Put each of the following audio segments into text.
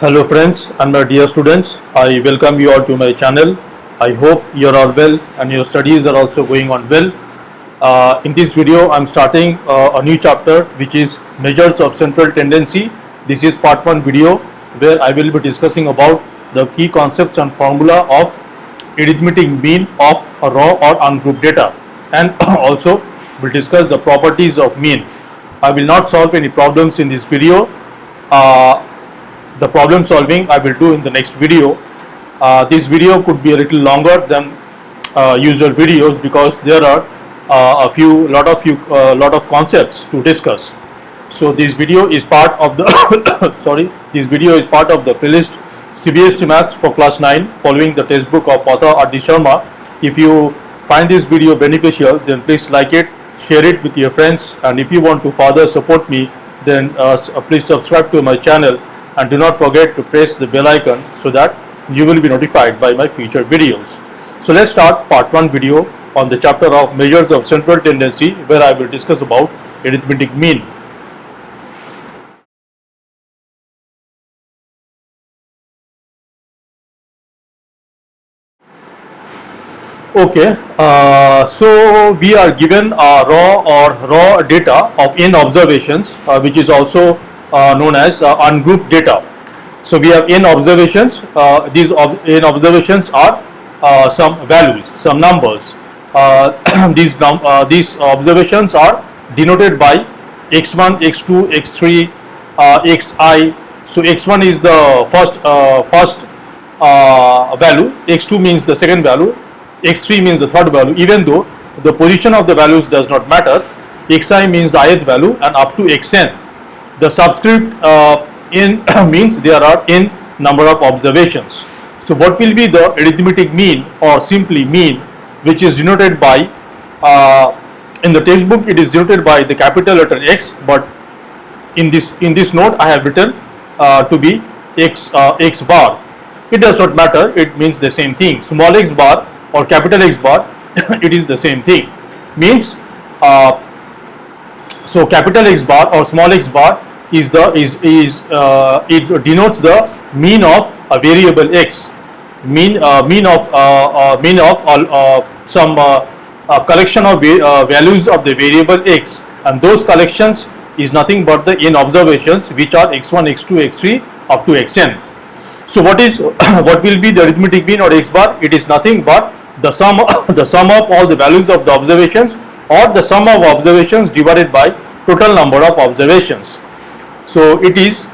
Hello friends and my dear students, I welcome you all to my channel. I hope you are all well and your studies are also going on well. In this video I am starting a new chapter which is measures of central tendency. This is part 1 video where I will be discussing about the key concepts and formula of arithmetic mean of raw or ungrouped data, and also will discuss the properties of mean. I will not solve any problems in this video. The problem solving I will do in the next video. This video could be a little longer than usual videos because there are lot of concepts to discuss. So this video is part of the this video is part of the playlist CBSE Maths for class 9 following the textbook of author RD Sharma. If you find this video beneficial, then please like it, share it with your friends, and if you want to further support me, then please subscribe to my channel and do not forget to press the bell icon so that you will be notified by my future videos. So let's start part 1 video on the chapter of measures of central tendency, where I will discuss about arithmetic mean. Okay, so we are given raw data of n observations, which is also known as ungrouped data. So we have n observations. These n observations are some values, some numbers. These observations are denoted by x1, x2, x3, xi. So x1 is the first value, x2 means the second value, x3 means the third value. Even though the position of the values does not matter, xi means the ith value, and up to xn. The subscript n means there are n number of observations. So what will be the arithmetic mean, or simply mean, which is denoted by in the textbook it is denoted by the capital letter X, but in this note I have written to be x bar. It does not matter, it means the same thing. Small x bar or capital X bar it is the same thing. Means so capital X bar or small x bar is it denotes the mean of a variable x, mean of some collection of values of the variable x, and those collections is nothing but the n observations, which are x1, x2, x3 up to xn. So what will be the arithmetic mean or x bar? It is nothing but the sum of all the values of the observations, or the sum of observations divided by total number of observations. So it is,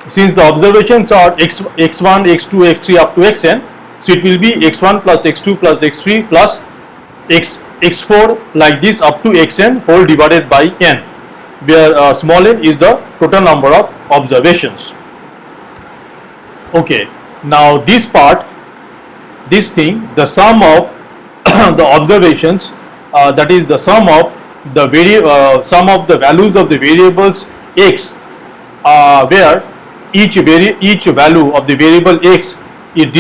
since the observations are x1, x2, x3 up to xn, so it will be x1 plus x2 plus x3 plus x4 like this up to xn whole divided by n, where small n is the total number of observations. Okay, now this part, this thing, the sum of the observations, that is the sum of the values of the variables x, where each value of the variable x is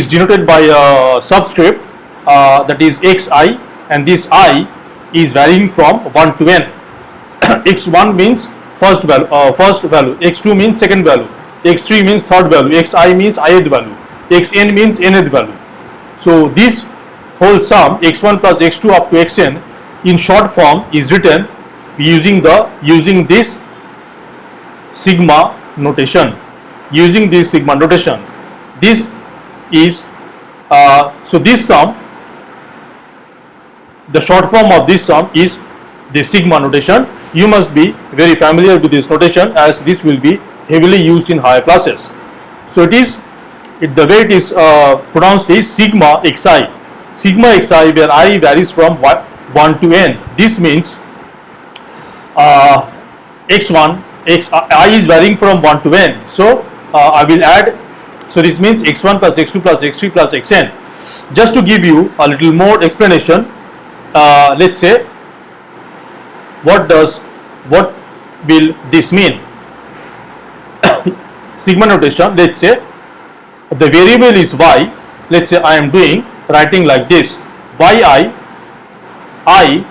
denoted by a subscript that is xi, and this I is varying from 1 to n. x1 means first value, x2 means second value, x3 means third value, xi means ith value, xn means nth value. So this whole sum x1 plus x2 up to xn in short form is written using this sigma notation. This is so this sum, the short form of this sum is the sigma notation. You must be very familiar with this notation, as this will be heavily used in higher classes. So the way it is pronounced is sigma xi. Sigma xi, where I varies from 1 to n. This means x1, I is varying from 1 to n. So I will add, so this means x1 plus x2 plus x3 plus xn. Just to give you a little more explanation, let's say, what will this mean? Sigma notation, let's say the variable is y. Let's say I am writing like this: yi, I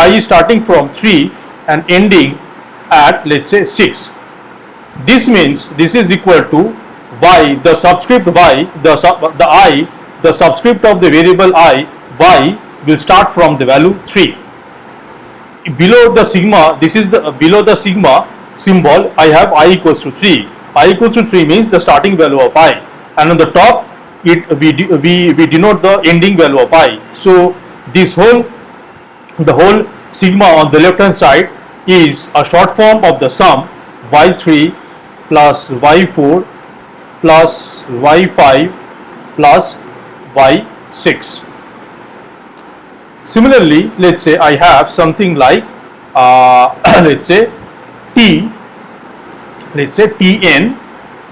is starting from 3 and ending at, let's say, 6. This means this is equal to y, the subscript y, the I, the subscript of the variable I, y will start from the value 3. Below the sigma, this is the below the sigma symbol, I have I equals to 3. I equals to 3 means the starting value of I, and on the top we denote the ending value of I. So this the whole sigma on the left hand side is a short form of the sum y3 plus y4 plus y5 plus y6. Similarly, let's say I have something like let's say Tn,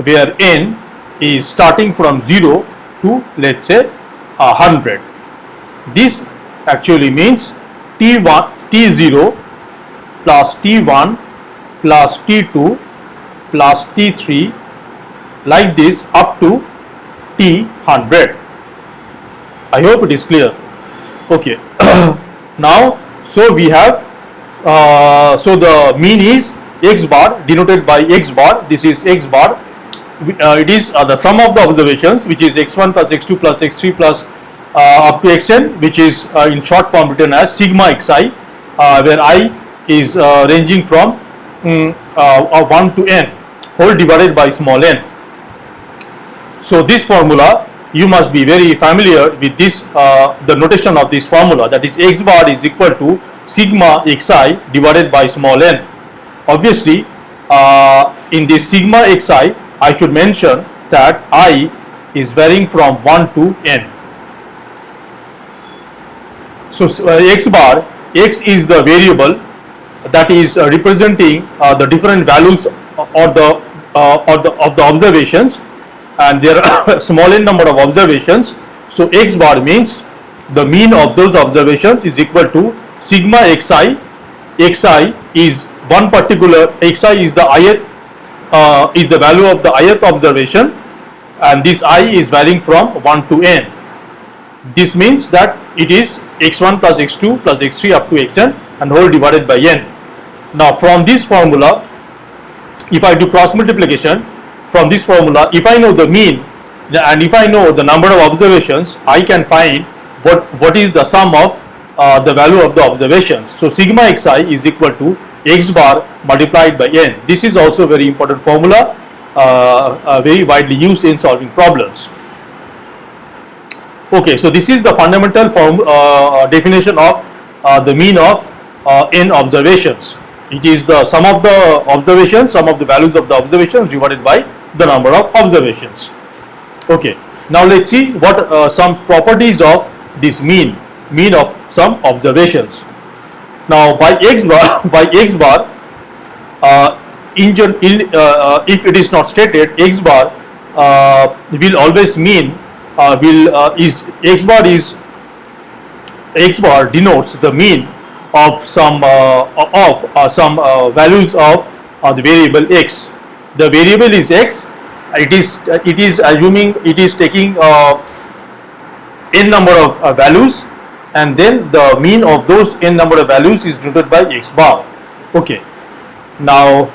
where n is starting from 0 to, let's say, 100. This actually means T0 plus T1 plus T2 plus T3, like this up to T100. I hope it is clear. Okay. Now, so we have so the mean is x bar, denoted by x bar. This is x bar. It is the sum of the observations, which is x1 plus x2 plus x3 plus up to xn, which is in short form written as sigma xi, where I is ranging from 1 to n, whole divided by small n. So this formula, you must be very familiar with this, the notation of this formula, that is x bar is equal to sigma xi divided by small n. Obviously, in this sigma xi, I should mention that I is varying from 1 to n. So x bar, x is the variable that is representing the different values of the observations, and there are small n number of observations. So x bar means the mean of those observations is equal to sigma xi. Xi is one particular, xi is the ith, is the value of the ith observation, and this I is varying from 1 to n. This means that it is x1 plus x2 plus x3 up to xn and whole divided by n. Now from this formula, if I do cross multiplication, from this formula, if I know the mean and if I know the number of observations, I can find what is the sum of the value of the observations. So sigma xi is equal to x bar multiplied by n. This is also very important formula, very widely used in solving problems. Okay, so this is the fundamental definition of the mean of n observations. It is the sum of the observations, sum of the values of the observations divided by the number of observations. Okay, now let's see what some properties of this mean of some observations. Now by x bar, if it is not stated, x bar will always mean x bar denotes the mean of some values of the variable x. The variable is x. It is assuming, it is taking n number of values, and then the mean of those n number of values is denoted by x bar. Okay. Now,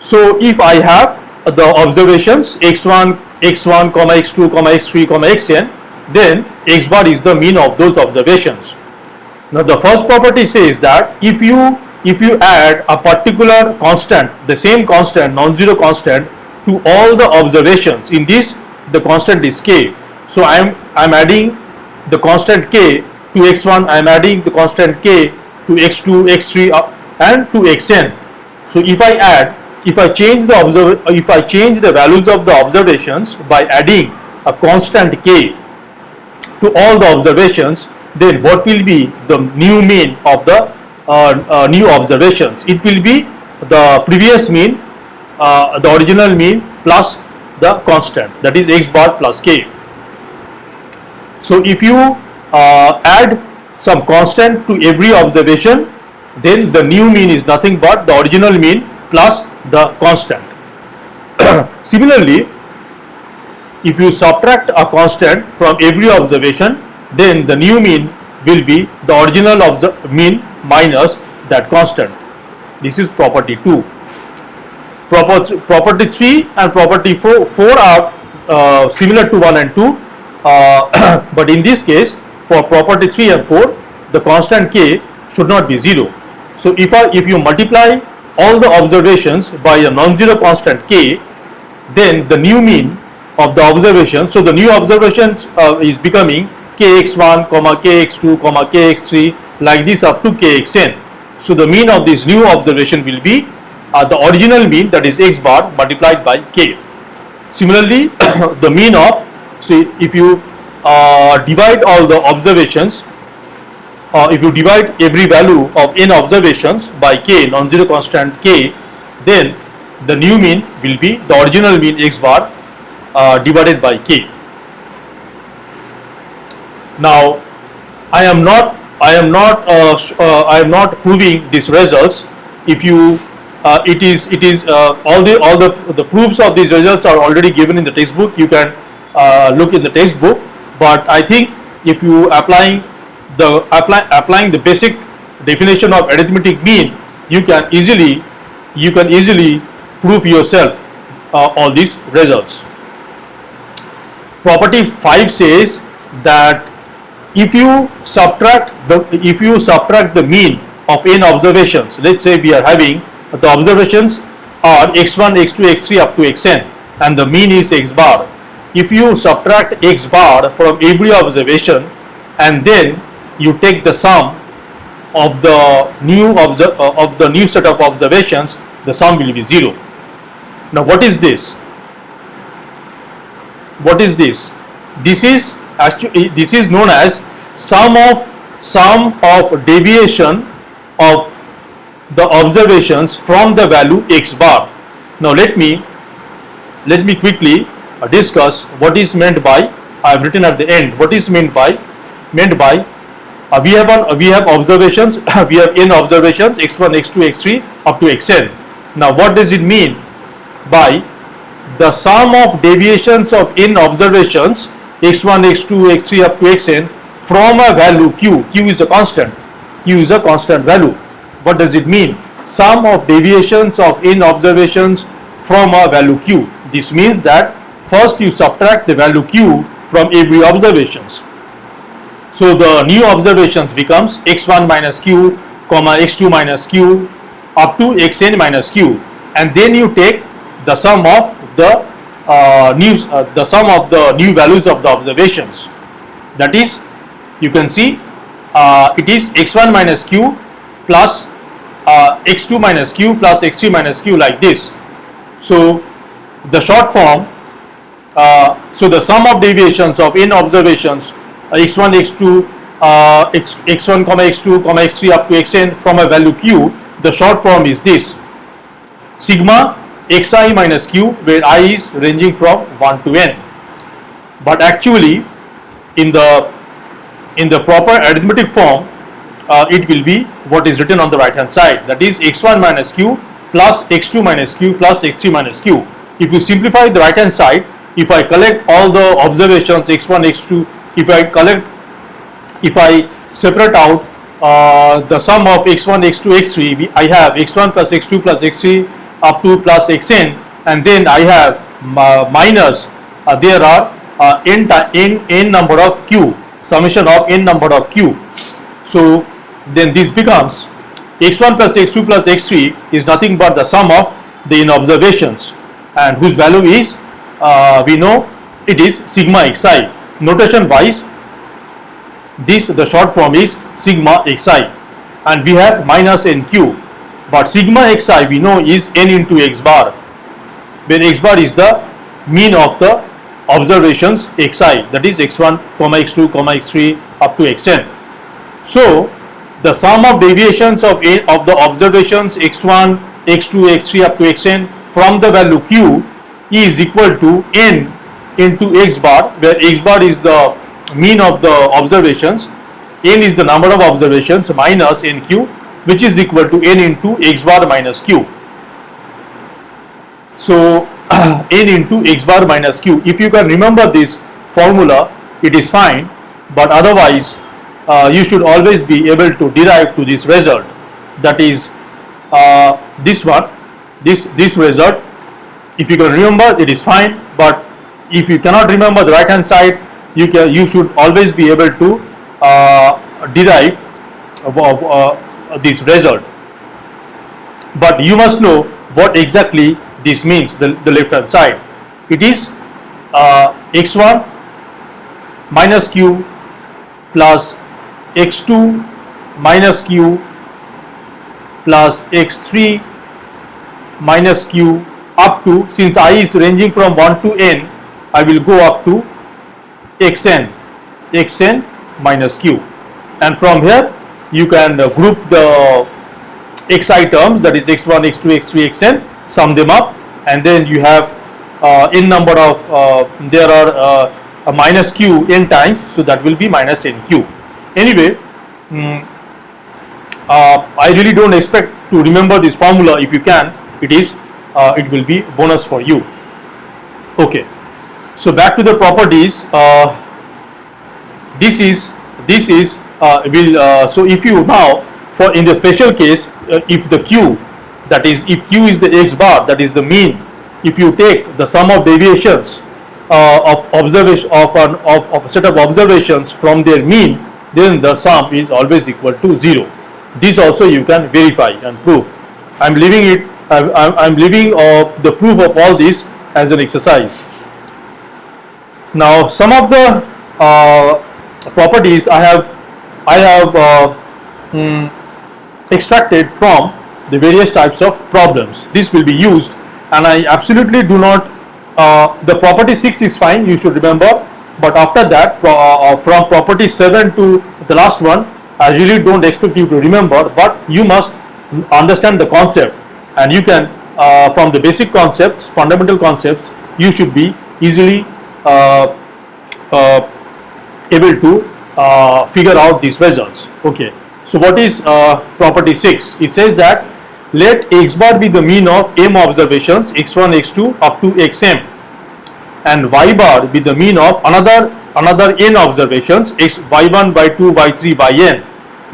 so if I have the observations x1, x2, x3, xn, then x bar is the mean of those observations. Now the first property says that if you add a particular constant, the same constant, non-zero constant, to all the observations, in this the constant is k. So I am adding the constant k to x1, I am adding the constant k to x2, x3 and to xn. So if I change the values of the observations by adding a constant k to all the observations, then what will be the new mean of the new observations? It will be the previous mean, the original mean plus the constant, that is x bar plus k. So if you add some constant to every observation, then the new mean is nothing but the original mean plus the constant. Similarly, if you subtract a constant from every observation, then the new mean will be the original mean minus that constant. This is property 2. Property 3 and property 4 are similar to 1 and 2, but in this case, for property 3 and 4, the constant k should not be 0. So if you multiply all the observations by a non-zero constant k, then the new mean of the observation, so the new observations is becoming kx1, kx2, kx3, like this up to kxn. So the mean of this new observation will be the original mean, that is x bar multiplied by k. Similarly, the mean of, so if you divide all the observations, if you divide every value of n observations by k, non-zero constant k, then the new mean will be the original mean x bar divided by k. Now, I am not proving these results. If you all the proofs of these results are already given in the textbook. You can look in the textbook. But I think if you applying the basic definition of arithmetic mean, you can easily prove yourself all these results. Property 5 says that if you subtract the mean of n observations, let's say we are having the observations are x1, x2, x3 up to xn, and the mean is x bar. If you subtract x bar from every observation and then you take the sum of the new set of observations, the sum will be 0. Now what is this? What is this? This is known as sum of deviation of the observations from the value x bar. Now let me quickly discuss what is meant by, I have written at the end what is meant by we have observations we have n observations x1, x2, x3 up to xn. Now what does it mean by the sum of deviations of n observations x1, x2, x3 up to xn from a value q? Q is a constant. Q is a constant value. What does it mean? Sum of deviations of n observations from a value q. This means that first you subtract the value q from every observations. So the new observations becomes x1 minus q, x2 minus q up to xn minus q, and then you take the sum of the new values of the observations. That is, you can see it is x1 minus q plus x2 minus q plus x3 minus q, like this. So the short form, so the sum of deviations of n observations x1, x2, x1, x2, x3 up to xn from a value q, the short form is this: sigma xi minus q, where I is ranging from 1 to n. But actually in the proper arithmetic form, it will be what is written on the right hand side, that is x1 minus q plus x2 minus q plus x3 minus q. If you simplify the right hand side, if I collect all the observations x1, x2, if I separate out the sum of x1, x2, x3, I have x1 plus x2 plus x3 up to plus xn, and then I have minus there are n number of q, summation of n number of q. So then this becomes x1 plus x2 plus x3 is nothing but the sum of the n observations, and whose value is we know it is sigma xi. Notation wise, the short form is sigma xi, and we have minus nq, but sigma xi we know is n into x bar, where x bar is the mean of the observations xi, that is x1, x2, x3 up to xn. So the sum of deviations of the observations x1, x2, x3 up to xn from the value q is equal to n into x bar, where x bar is the mean of the observations, n is the number of observations, minus nq, which is equal to n into x bar minus q. So n into x bar minus q. If you can remember this formula, it is fine, but otherwise you should always be able to derive to this result, that is this one, this result. If you can remember, it is fine, but if you cannot remember the right hand side, you should always be able to derive this result. But you must know what exactly this means, the left hand side. It is x1 minus q plus x2 minus q plus x3 minus q up to, since I is ranging from 1 to n, I will go up to xn minus q, and from here you can group the xi terms, that is x1, x2, x3, xn, sum them up, and then you have n number of there are a minus q n times, so that will be minus nq. Anyway, I really don't expect to remember this formula. If you can, it will be bonus for you. Okay, so back to the properties. So if you now, for in the special case, if the q, that is if q is the x bar, that is the mean, if you take the sum of deviations of observation of a set of observations from their mean, then the sum is always equal to 0. This also you can verify and prove. I'm leaving it. I'm leaving the proof of all this as an exercise. Now, some of the properties I have extracted from the various types of problems. This will be used, and I absolutely do not. The property 6 is fine, you should remember, but after that, from property 7 to the last one, I really don't expect you to remember, but you must understand the concept, and you can, from the basic concepts, fundamental concepts, you should be easily able to figure out these results. Okay, so what is property 6? It says that let x bar be the mean of m observations, x1, x2 up to xm, and y bar be the mean of another n observations, y1, y2, y3, yn.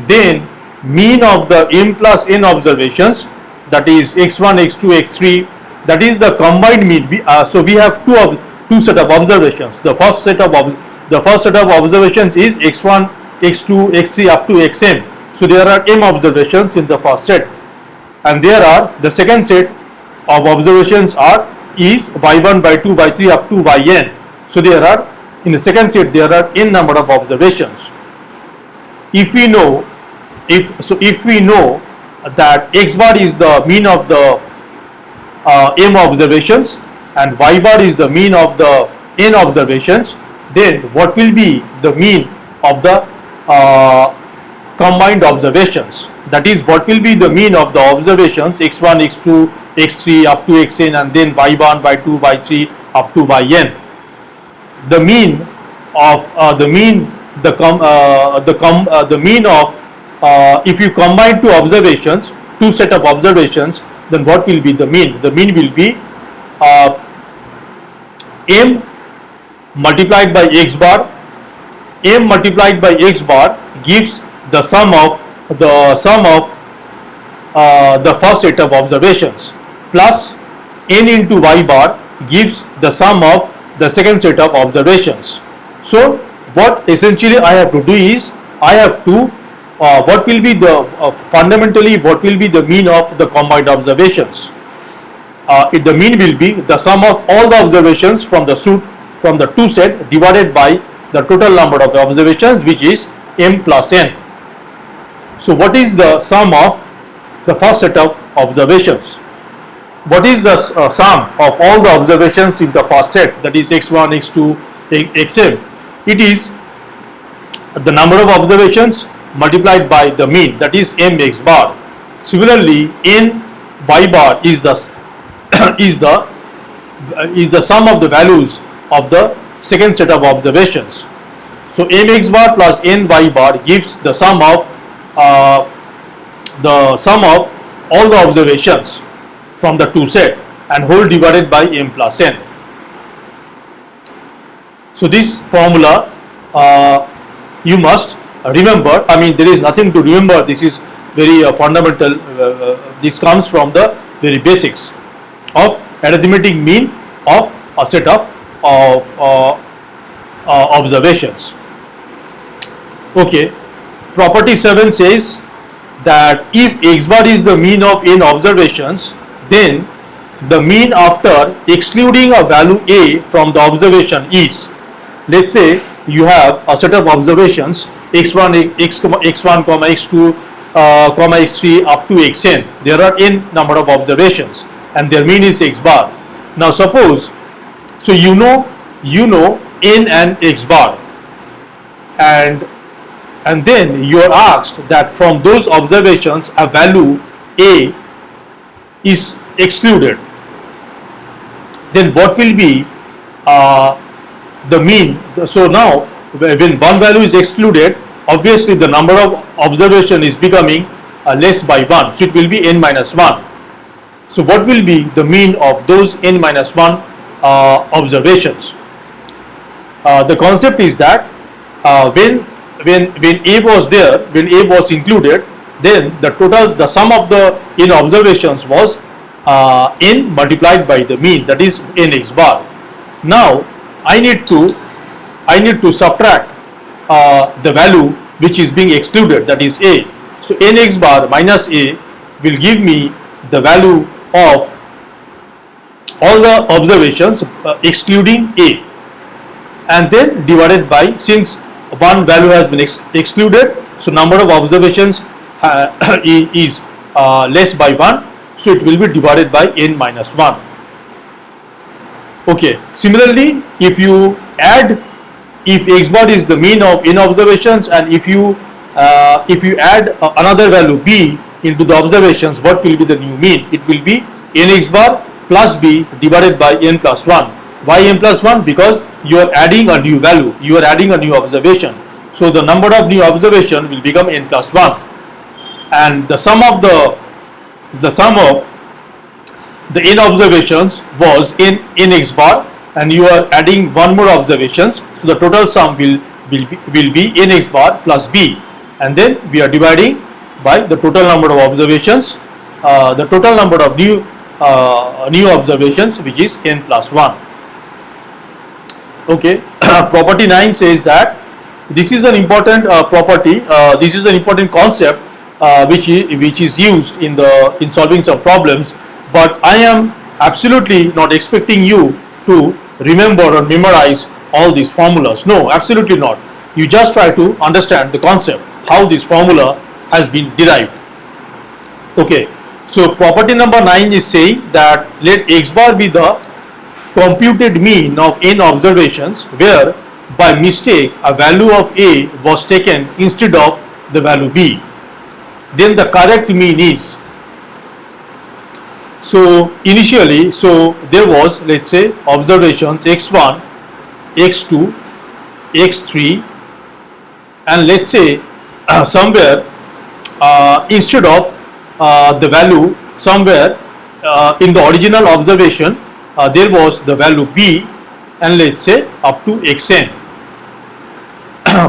Then mean of the m plus n observations, that is x1, x2, x3, that is the combined mean. So we have two set of observations. The first set of observations is x1, x2, x3 up to xm. So there are m observations in the first set, and there are the second set of observations is y1, y2, y3 up to yn. So there are, in the second set, there are n number of observations. If we know that x bar is the mean of the m observations and y bar is the mean of the n observations, then what will be the mean of the combined observations? That is, what will be the mean of the observations x1, x2, x3 up to xn, and then y1, y2, y3 up to yn. The mean of if you combine two set of observations, then what will be the mean? The mean will be m multiplied by x bar. M multiplied by x bar gives the sum of the first set of observations, plus n into y bar gives the sum of the second set of observations. So what essentially I have to do is, I have to what will be the fundamentally what will be the mean of the combined observations? The mean will be the sum of all the observations from the two set divided by the total number of the observations, which is m plus n. So what is the sum of the first set of observations? What is the sum of all the observations in the first set, that is x1, x2, xm? It is the number of observations multiplied by the mean, that is m x bar. Similarly, n y bar is the sum of the values of the second set of observations. So m x bar plus n y bar gives the sum of all the observations from the two set, and whole divided by m plus n. So this formula you must remember. I mean, there is nothing to remember. This is very fundamental. This comes from the very basics of arithmetic mean of a set of observations. Okay, property 7 says that if x bar is the mean of n observations, then the mean after excluding a value a from the observation is, let's say you have a set of observations x1, x1, x2, x3 up to xn. There are n number of observations and their mean is x bar. Now suppose, so you know n and x bar, and then you are asked that from those observations a value a is excluded, then what will be the mean? So now when one value is excluded, obviously the number of observation is becoming less by 1, so it will be n minus 1. So what will be the mean of those n minus 1 observations? The concept is that when a was there, when a was included, then the sum of the n observations was n multiplied by the mean, that is n x bar. Now I need to subtract the value which is being excluded, that is a. So n x bar minus a will give me the value of all the observations excluding a, and then divided by, since one value has been excluded, so number of observations is less by 1, so it will be divided by n minus 1. Okay, similarly if you add, if x bar is the mean of n observations, and if you add another value b into the observations, what will be the new mean? It will be n x bar plus b divided by n plus 1. Why n plus 1? Because you are adding a new value, you are adding a new observation, so the number of new observation will become n plus 1, and the sum of the n observations was n x bar, and you are adding one more observations, so the total sum will be n x bar plus b, and then we are dividing by the total number of observations, the total number of new observations, which is n plus 1. Okay, property 9 says that this is an important property, this is an important concept which is used in solving some problems, but I am absolutely not expecting you to remember or memorize all these formulas. No, absolutely not. You just try to understand the concept, how this formula has been derived. Okay, so property number 9 is saying that let x bar be the computed mean of n observations where by mistake a value of a was taken instead of the value b. Then the correct mean is, so initially, so there was, let's say, observations x1, x2, x3, and let's say somewhere instead of the value, somewhere in the original observation there was the value b, and let's say up to xn.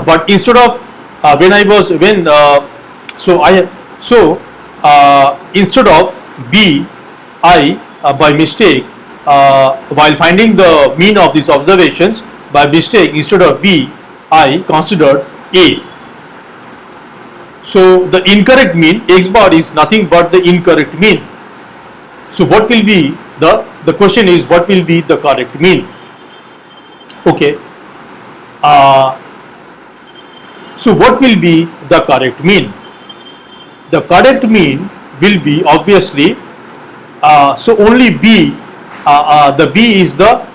But instead of instead of b, I by mistake while finding the mean of these observations, by mistake instead of b I considered a. So the incorrect mean, x bar is nothing but the incorrect mean. So what will be the question is, what will be the correct mean? Okay, so what will be the correct mean? The correct mean will be obviously so only b, the b is the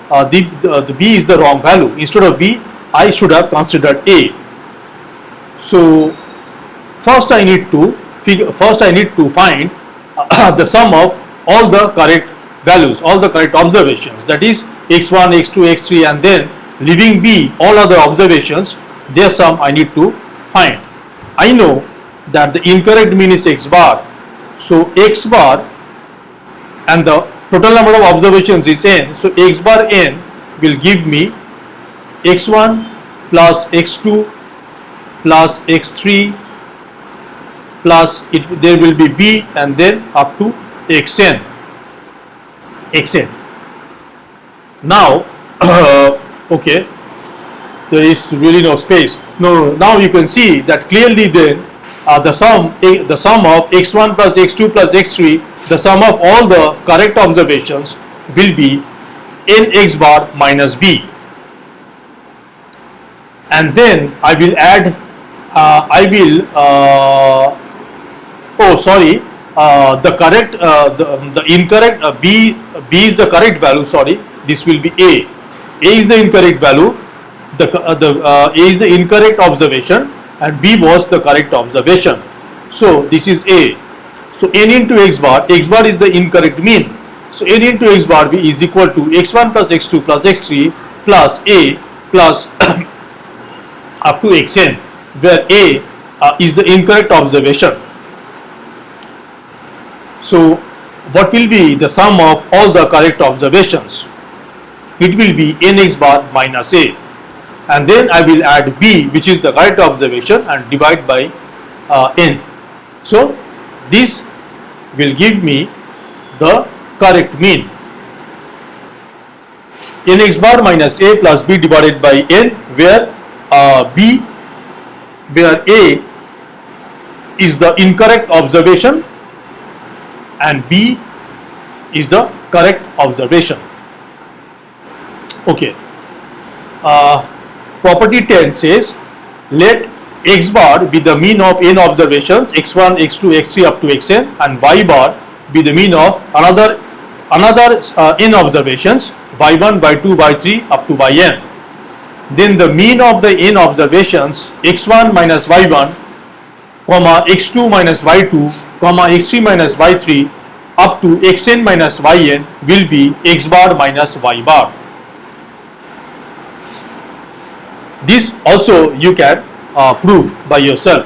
b is the wrong value. Instead of b I should have considered a. So first I need to find the sum of all the correct values, all the correct observations, that is x1, x2, x3, and then leaving b all other observations, their sum I need to find. I know that the incorrect mean is x bar, so x bar and the total number of observations is n, so x bar n will give me x1 plus x2 plus x3 plus there will be b and then up to xn. Now okay, there is really no space. Now you can see that clearly then the sum of x1 plus x2 plus x3, the sum of all the correct observations will be n x bar minus b, and then I will add the correct the incorrect b is the correct value. Sorry, this will be a is the incorrect value, a is the incorrect observation and b was the correct observation. So this is a. So n into x bar is the incorrect mean. So n into x bar b is equal to x1 plus x2 plus x3 plus a plus up to xn, where a is the incorrect observation. So what will be the sum of all the correct observations? It will be nx bar minus a, and then I will add b, which is the correct observation, and divide by n. So this will give me the correct mean. Nx bar minus a plus b divided by n, where a is the incorrect observation and b is the correct observation. Okay. Property 10 says, let x bar be the mean of n observations x1, x2, x3 up to xn, and y bar be the mean of another n observations y1, y2, y3 up to yn. Then the mean of the n observations x1 minus y1, comma x2 minus y2, comma x3 minus y3 up to xn minus yn will be x bar minus y bar. This also you can prove by yourself.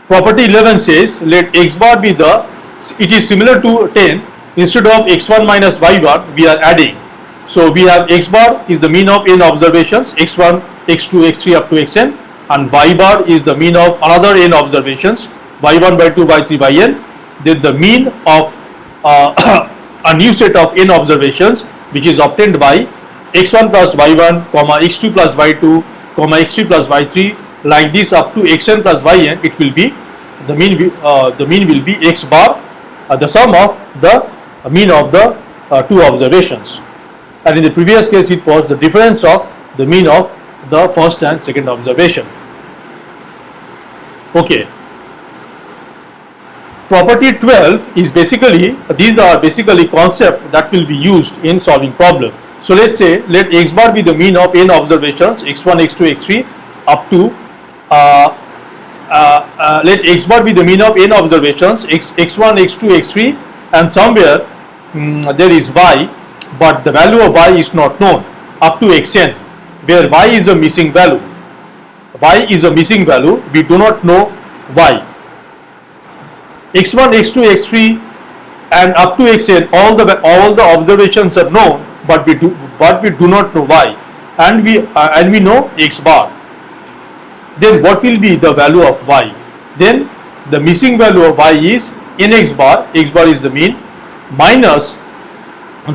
Property 11 says, let x bar be the, it is similar to 10, instead of x1 minus y1 we are adding. So we have x bar is the mean of n observations x1, x2, x3 up to xn, and y bar is the mean of another n observations y1, y2, y3, yn. Then the mean of a new set of n observations which is obtained by x1 plus y1, comma x2 plus y2, comma x3 plus y3, like this up to xn plus yn. It will be the mean will be x bar, the sum of the mean of the two observations, and in the previous case it was the difference of the mean of the first and second observation. Okay. Property 12 is basically, these are basically concepts that will be used in solving problem. So let's say, let x bar be the mean of n observations x1, x2, x3 up to let x bar be the mean of n observations x1, x2, x3, and somewhere there is y, but the value of y is not known, up to xn, where y is a missing value. Y is a missing value, we do not know y. x1, x2, x3 and up to xn, all the observations are known, but we do not know y, and we know x bar. Then what will be the value of y? Then the missing value of y is nx bar, x bar is the mean, minus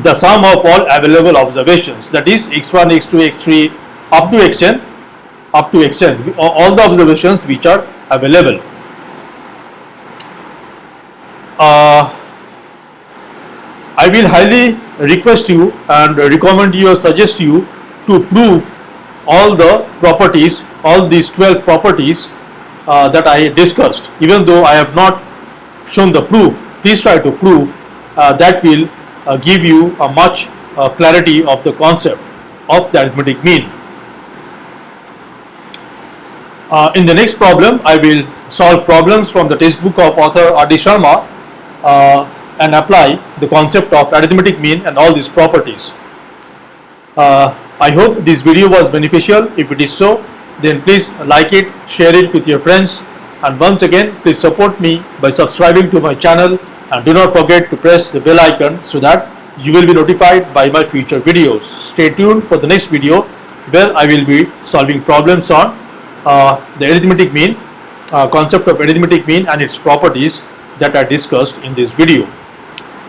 the sum of all available observations, that is x1, x2, x3 up to xn, all the observations which are available. I will highly request you and recommend you or suggest you to prove all the properties, all these 12 properties that I discussed. Even though I have not shown the proof, please try to prove. That will give you a much clarity of the concept of the arithmetic mean. In the next problem, I will solve problems from the textbook of author RD Sharma and apply the concept of arithmetic mean and all these properties. I hope this video was beneficial. If it is so, then please like it, share it with your friends, and once again please support me by subscribing to my channel, and do not forget to press the bell icon so that you will be notified by my future videos. Stay tuned for the next video where I will be solving problems on the arithmetic mean. concept of arithmetic mean and its properties that are discussed in this video.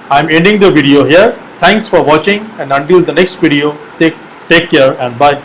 I am ending the video here. Thanks for watching, and until the next video, take care and bye.